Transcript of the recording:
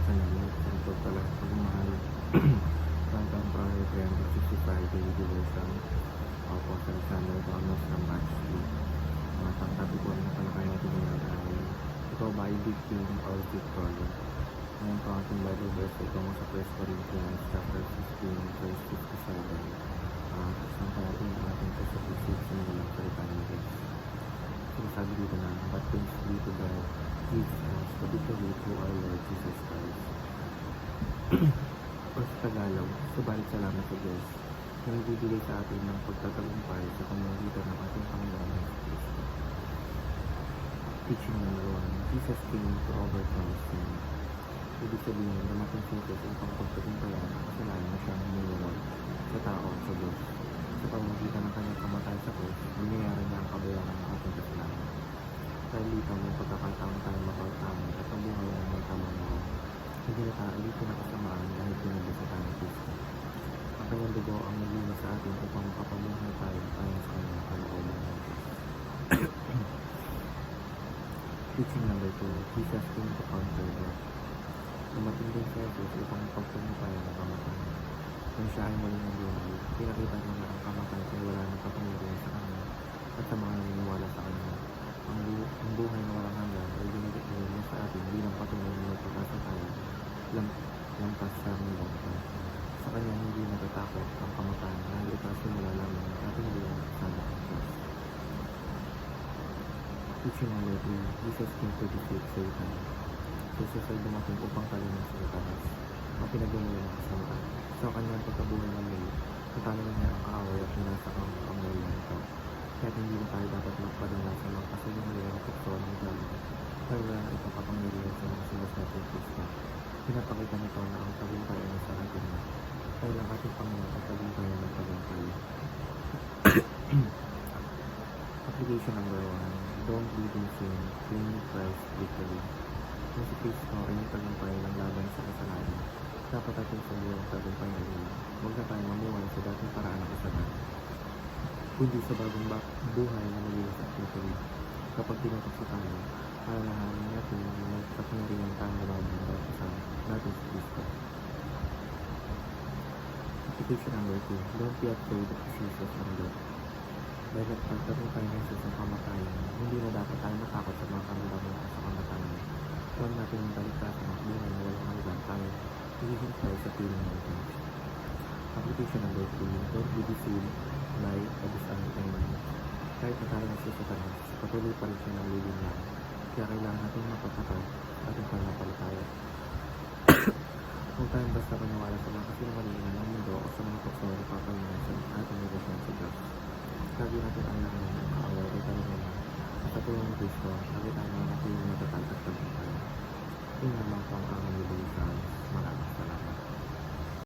Salamat sa pagpapalang pagmamahal. Hanggang prior 365 daily devotion. Ako po sa Alexander Thomas ng Batch 3. Ang topic po na talakay natin ngayon ay ikaw ba ay victim or victory? Ngayon po ang ating Bible verse ay tungo sa 1 Corinthians chapter 15 verse 57. Saan pa natin ang ating text of physics sa mga salita ng Diyos. Sinasabi dito na, but thanks be to God, gives us the victory through our Lord Jesus Christ. O sa Tagalog, subalit salamat sa Diyos na nagbibigay sa atin ng pagtatagumpay sa pamamagitan ng ating Panginoon na Kristo. Teaching number 1, Jesus came to overcome sin. Ibig sabihin, dumating si Jesus upang pagtatagumpayan ang kasalanan na siyang hiniwalay sa tao at sa Diyos. Sa pamamagitan ng kanyang kamatay sa krus, nangyayari niya ang kabayaran ng ating kasalanan. Dahil dito may pagkakataon tayo mapagtama at ang buhay ng may tamang mga. Hindi na tayo dito na kasamaan dahil pinabasa tayo ng Kristo. Ang kanyang dugo ang naglinis sa atin upang makapamuhay tayo ayon sa kanyang kalooban ng Diyos. Teaching number 2, Jesus came to conquer death. Dumating din si Jesus upang pagtagumpayan ng kamatayan. Nang siya ay muling nabuhay, pinakita niya na ang kamatayan ay wala ng kapangyarihan sa kanya at sa mga naniniwala sa kanya. Ang buhay na walang hanggan ay binigay niya sa atin bilang patunay na pag-asa tayo lampas sa aming buhay. Sa kanya hindi natatakot ang kamatayan dahil ito ay simula lamang ng ating buhay sa ng Diyos. Teaching number 3, Jesus came to defeat Satan. Jesus ay dumating upang kalimutan sa Satanas, ang pinagmumula ng kasamaan. Sa kanyang pagkabuhay ng muli, natanong niya ang kaaway at pinasak ang pangyayari nito. Kaya hindi na tayo dapat magpadala sa mga kasalukuyan at tukso ng diablo. Dahil wala na itong kapangyarihan sa mga sinas natin Kristo. Pinapakita nito na ang tagumpay ay sa atin na. Dahil ang ating Panginoon ay tagumpayan ng tagumpay. Application number 1, don't live in sin, claim Christ's victory. Kung si Kristo ay yung tagumpay ng laban sa kasalanan, dapat ating sabihin ang tagumpay na rin. Huwag na tayo mamuhay sa dating paraan ng kasalanan, kundi sa bagong buhay na nalilis at victory. Kapag pinatapos tayo, alalahanin natin na may kapangyarihan tayong laban dahil sa natin si Kristo. Application number 2, don't be afraid of Jesus and death. Dahil at pagtagumpay ng Jesus ang kamatayan, hindi na dapat tayo matakot sa mga kamalaman sa kamatayan. Huwag natin yung baliktasan ang buhay na walang hanggan tayo, hihintay sa piling natin. Application number 3, don't be deceived by a dishonest enemy. Kahit na tayo nasa Satanas, patuloy pa rin siya ng lilinlang. Kaya kailangan natin mapagkakal sa ating pananampalataya. Kung tayo basta paniwala sa mga kasinungalingan ng mundo o sa mga tukso na papalingan sa ating relasyon sa Diyos. Lagi natin alam na ang kaaway ay talaga na sa tulong ng Kristo, lagi tayo